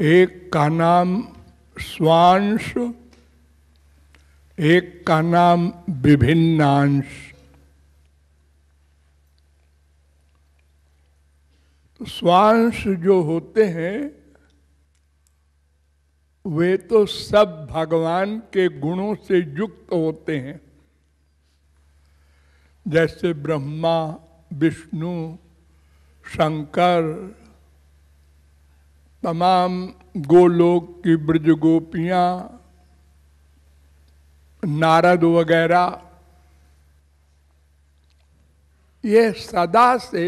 एक का नाम स्वांश, एक का नाम विभिन्नांश। तो स्वांश जो होते हैं वे तो सब भगवान के गुणों से युक्त होते हैं, जैसे ब्रह्मा, विष्णु, शंकर, तमाम गोलोक की ब्रज गोपियां, नारद वगैरह, ये सदा से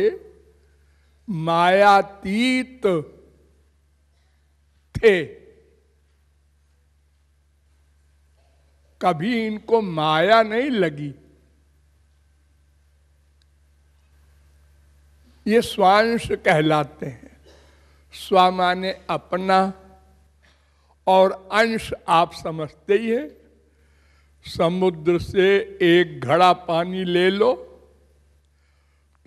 मायातीत थे। कभी इनको माया नहीं लगी। ये स्वांश कहलाते हैं। स्व माने अपना, और अंश आप समझते ही है। समुद्र से एक घड़ा पानी ले लो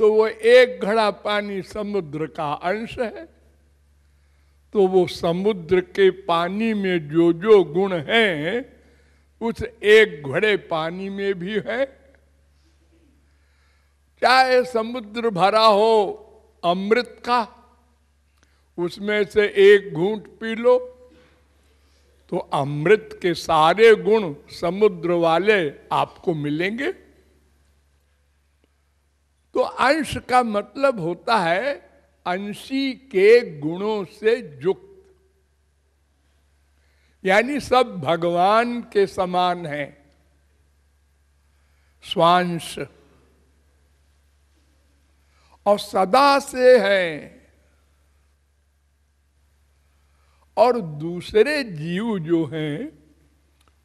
तो वो एक घड़ा पानी समुद्र का अंश है। तो वो समुद्र के पानी में जो जो गुण हैं उस एक घड़े पानी में भी है। चाहे समुद्र भरा हो अमृत का, उसमें से एक घूंट पी लो तो अमृत के सारे गुण समुद्र वाले आपको मिलेंगे। तो अंश का मतलब होता है अंशी के गुणों से युक्त, यानी सब भगवान के समान है स्वांश, और सदा से है। और दूसरे जीव जो हैं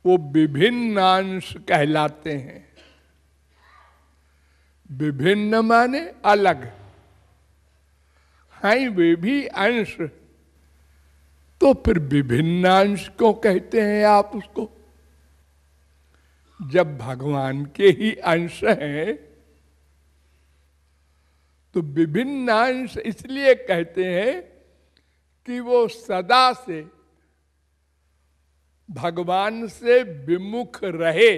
वो विभिन्नांश कहलाते हैं। विभिन्न माने अलग हैं, वे भी अंश। तो फिर विभिन्नांश क्यों कहते हैं आप उसको, जब भगवान के ही अंश हैं? तो विभिन्नांश इसलिए कहते हैं कि वो सदा से भगवान से विमुख रहे।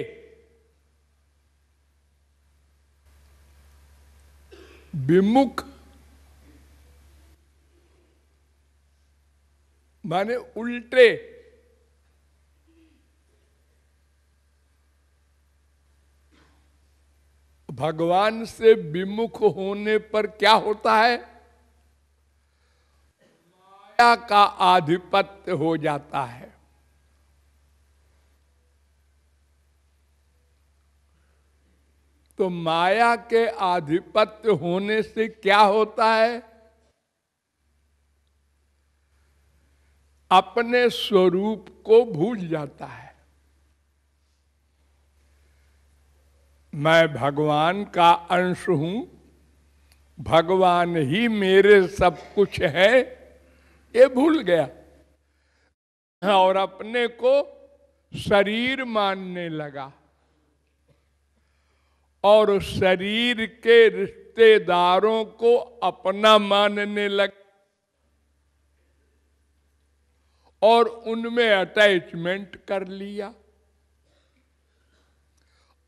विमुख माने उल्टे। भगवान से विमुख होने पर क्या होता है? माया का आधिपत्य हो जाता है। तो माया के आधिपत्य होने से क्या होता है? अपने स्वरूप को भूल जाता है। मैं भगवान का अंश हूं, भगवान ही मेरे सब कुछ है, ये भूल गया और अपने को शरीर मानने लगा और शरीर के रिश्तेदारों को अपना मानने लगा और उनमें अटैचमेंट कर लिया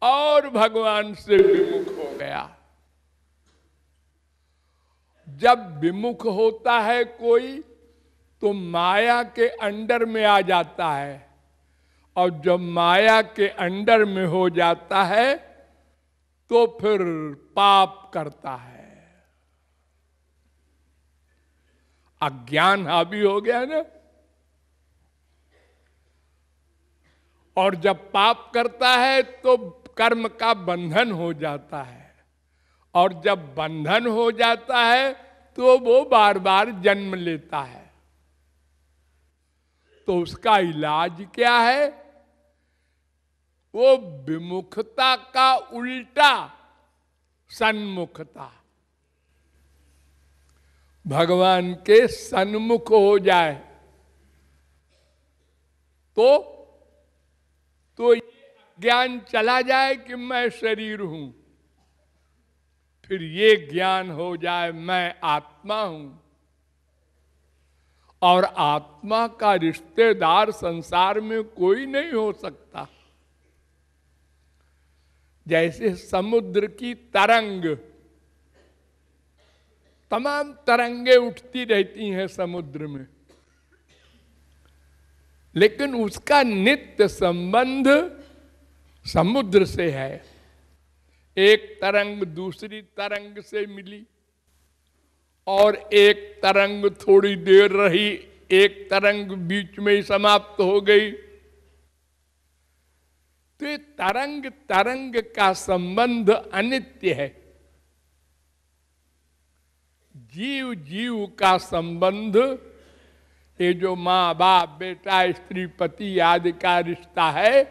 और भगवान से विमुख हो गया। जब विमुख होता है कोई तो माया के अंडर में आ जाता है, और जब माया के अंडर में हो जाता है तो फिर पाप करता है। अज्ञान हावी हो गया ना, और जब पाप करता है तो कर्म का बंधन हो जाता है, और जब बंधन हो जाता है तो वो बार बार जन्म लेता है। तो उसका इलाज क्या है? वो विमुखता का उल्टा सन्मुखता, भगवान के सन्मुख हो जाए तो ज्ञान चला जाए कि मैं शरीर हूं, फिर ये ज्ञान हो जाए मैं आत्मा हूं, और आत्मा का रिश्तेदार संसार में कोई नहीं हो सकता। जैसे समुद्र की तरंग, तमाम तरंगे उठती रहती हैं समुद्र में, लेकिन उसका नित्य संबंध समुद्र से है। एक तरंग दूसरी तरंग से मिली और एक तरंग थोड़ी देर रही, एक तरंग बीच में ही समाप्त हो गई। तो ये तरंग तरंग का संबंध अनित्य है। जीव जीव का संबंध, ये जो माँ बाप बेटा स्त्री पति आदि का रिश्ता है,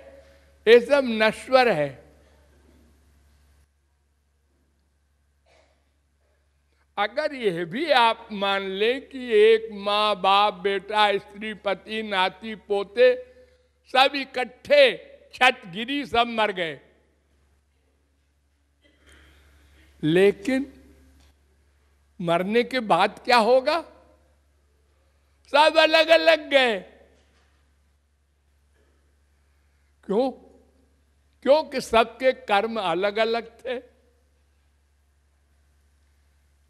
ये सब नश्वर है। अगर यह भी आप मान लें कि एक माँ बाप बेटा स्त्री पति नाती पोते सब इकट्ठे छत गिरी, सब मर गए, लेकिन मरने के बाद क्या होगा? सब अलग अलग गए। क्यों? क्योंकि सबके कर्म अलग अलग थे।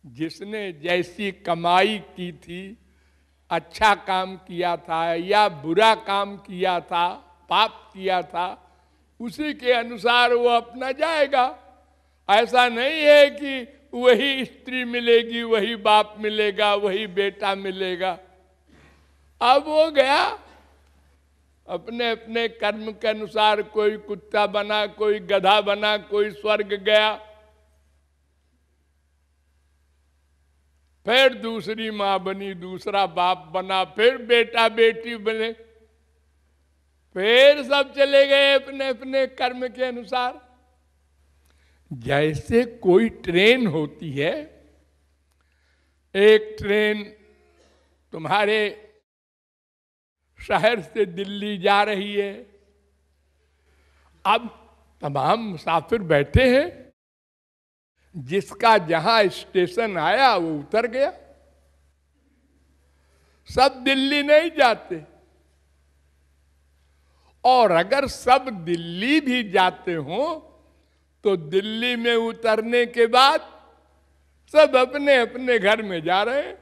जिसने जैसी कमाई की थी, अच्छा काम किया था या बुरा काम किया था, पाप किया था, उसी के अनुसार वो अपना जाएगा। ऐसा नहीं है कि वही स्त्री मिलेगी, वही बाप मिलेगा, वही बेटा मिलेगा। अब वो गया अपने अपने कर्म के अनुसार, कोई कुत्ता बना, कोई गधा बना, कोई स्वर्ग गया, फिर दूसरी मां बनी, दूसरा बाप बना, फिर बेटा बेटी बने, फिर सब चले गए अपने अपने कर्म के अनुसार। जैसे कोई ट्रेन होती है, एक ट्रेन तुम्हारे शहर से दिल्ली जा रही है। अब तमाम मुसाफिर बैठे हैं, जिसका जहां स्टेशन आया वो उतर गया। सब दिल्ली नहीं जाते, और अगर सब दिल्ली भी जाते हो तो दिल्ली में उतरने के बाद सब अपने अपने घर में जा रहे हैं।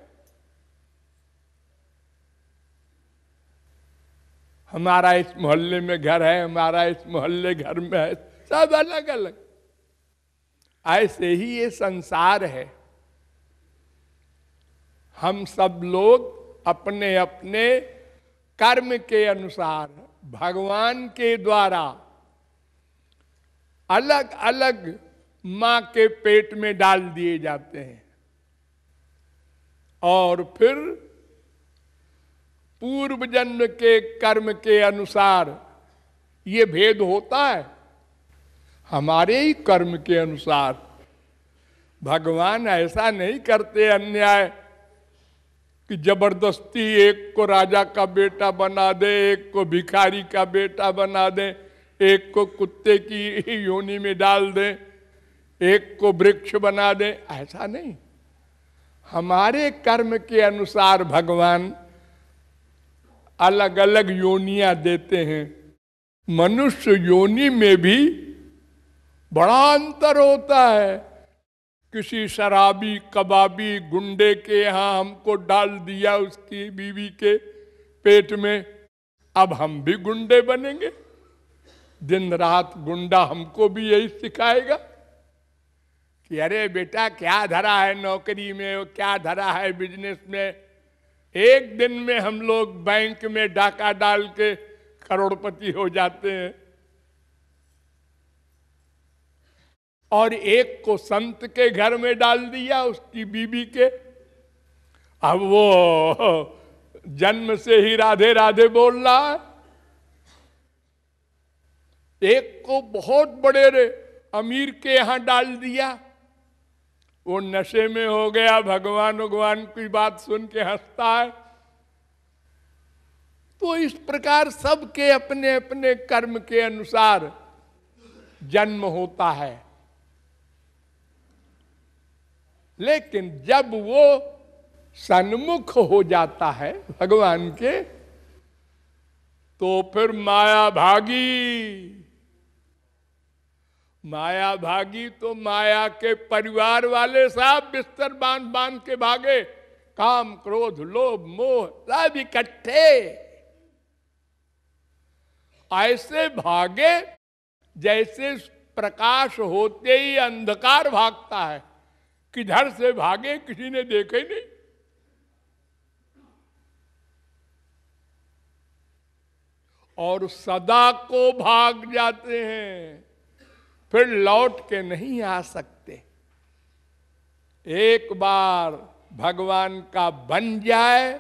हमारा इस मोहल्ले में घर है, हमारा इस मोहल्ले घर में है, सब अलग अलग। ऐसे ही ये संसार है। हम सब लोग अपने अपने कर्म के अनुसार भगवान के द्वारा अलग अलग मां के पेट में डाल दिए जाते हैं, और फिर पूर्व जन्म के कर्म के अनुसार ये भेद होता है। हमारे ही कर्म के अनुसार भगवान ऐसा नहीं करते अन्याय कि जबरदस्ती एक को राजा का बेटा बना दे, एक को भिखारी का बेटा बना दे, एक को कुत्ते की योनि में डाल दे, एक को वृक्ष बना दे। ऐसा नहीं, हमारे कर्म के अनुसार भगवान अलग अलग योनियां देते हैं। मनुष्य योनि में भी बड़ा अंतर होता है। किसी शराबी कबाबी गुंडे के यहाँ हमको डाल दिया उसकी बीवी के पेट में, अब हम भी गुंडे बनेंगे। दिन रात गुंडा हमको भी यही सिखाएगा कि अरे बेटा क्या धरा है नौकरी में, क्या धरा है बिजनेस में। एक दिन में हम लोग बैंक में डाका डाल के करोड़पति हो जाते हैं, और एक को संत के घर में डाल दिया उसकी बीबी के, अब वो जन्म से ही राधे राधे बोल रहा है। एक को बहुत बड़े अमीर के यहां डाल दिया, वो नशे में हो गया, भगवान भगवान की बात सुन के हंसता है। तो इस प्रकार सबके अपने अपने कर्म के अनुसार जन्म होता है। लेकिन जब वो सन्मुख हो जाता है भगवान के, तो फिर माया भागी तो माया के परिवार वाले साहब बिस्तर बांध बांध के भागे, काम क्रोध लोभ मोह सब इकट्ठे ऐसे भागे जैसे प्रकाश होते ही अंधकार भागता है। किधर से भागे किसी ने देखा ही नहीं। और सदा को भाग जाते हैं, फिर लौट के नहीं आ सकते। एक बार भगवान का बन जाए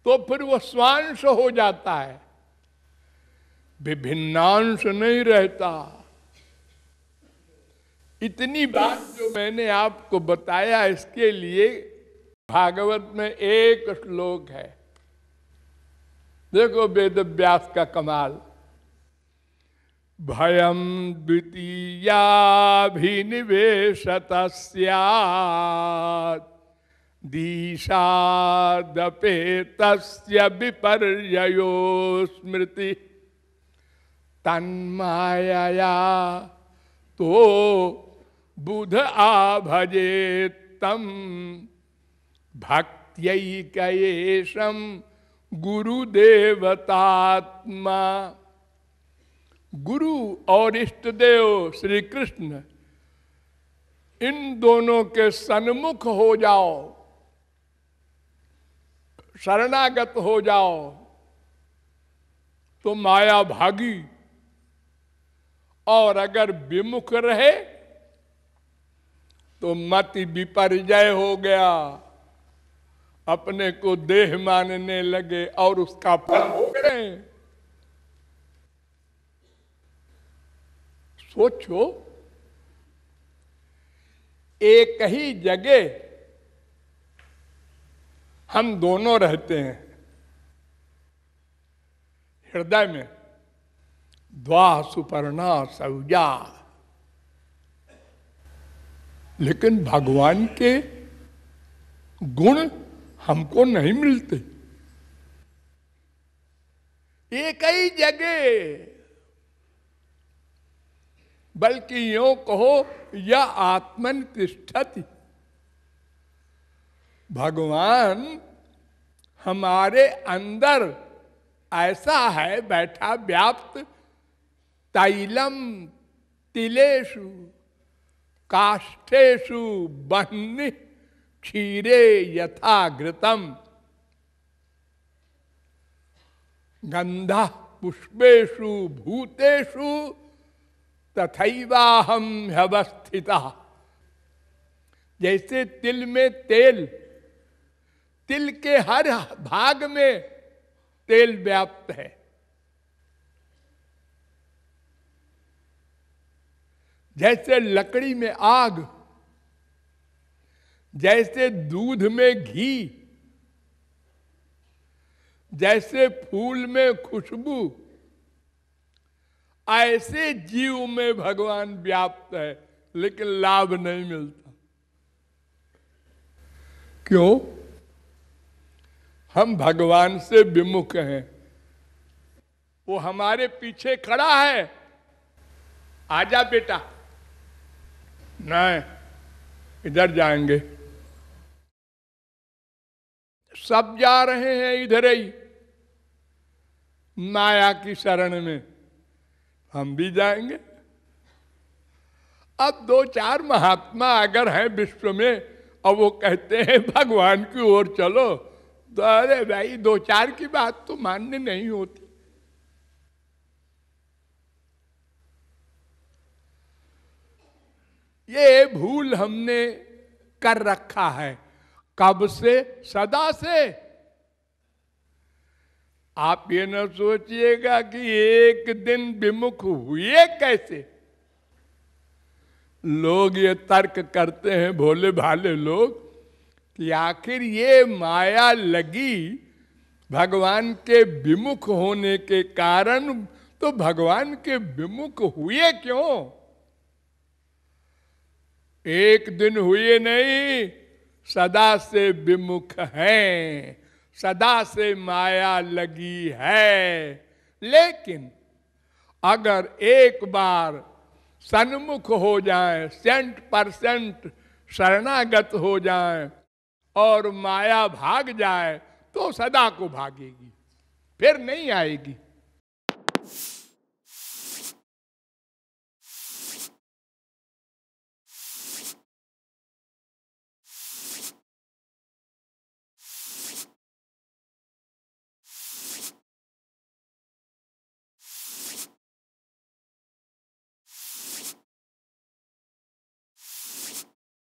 तो फिर वो स्वांश हो जाता है, विभिन्नांश नहीं रहता। इतनी बात जो मैंने आपको बताया, इसके लिए भागवत में एक श्लोक है। देखो वेद व्यास का कमाल। भयम द्वितीयाभिनिवेशत स्यात् दिशादपेतस्य विपर्ययो स्मृति तन्मायया तो बुध आभजेत तम भक्त्यैकयेशम गुरुदेवतात्मा। गुरु और इष्ट देव श्री कृष्ण, इन दोनों के सन्मुख हो जाओ, शरणागत हो जाओ तो माया भागी, और अगर विमुख रहे तो मति विपर्जय हो गया, अपने को देह मानने लगे और उसका फल हो गए। सोचो, एक ही जगह हम दोनों रहते हैं, हृदय में द्वा सुपर्णा सौजा, लेकिन भगवान के गुण हमको नहीं मिलते। एक ही जगह, बल्कि यूं कहो या आत्मन तिष्ठति, भगवान हमारे अंदर ऐसा है बैठा व्याप्त। तैलम तिलेषु काष्ठेषु बह्नि क्षीरे यथा घृतम गंधा पुष्पेषु भूतेषु तथैवाहम ह्यवस्थिता। जैसे तिल में तेल, तिल के हर भाग में तेल व्याप्त है, जैसे लकड़ी में आग, जैसे दूध में घी, जैसे फूल में खुशबू, ऐसे जीव में भगवान व्याप्त है, लेकिन लाभ नहीं मिलता। क्यों? हम भगवान से विमुख हैं। वो हमारे पीछे खड़ा है, आजा बेटा, नहीं इधर जाएंगे। सब जा रहे हैं इधर ही माया की शरण में, हम भी जाएंगे। अब दो चार महात्मा अगर हैं विश्व में और वो कहते हैं भगवान की ओर चलो, तो अरे भाई दो चार की बात तो मानने नहीं होती। ये भूल हमने कर रखा है। कब से? सदा से। आप ये न सोचिएगा कि एक दिन विमुख हुए कैसे। लोग ये तर्क करते हैं, भोले भाले लोग, कि आखिर ये माया लगी भगवान के विमुख होने के कारण, तो भगवान के विमुख हुए क्यों? एक दिन हुए नहीं, सदा से विमुख हैं, सदा से माया लगी है। लेकिन अगर एक बार सन्मुख हो जाए, 100% शरणागत हो जाए और माया भाग जाए तो सदा को भागेगी, फिर नहीं आएगी।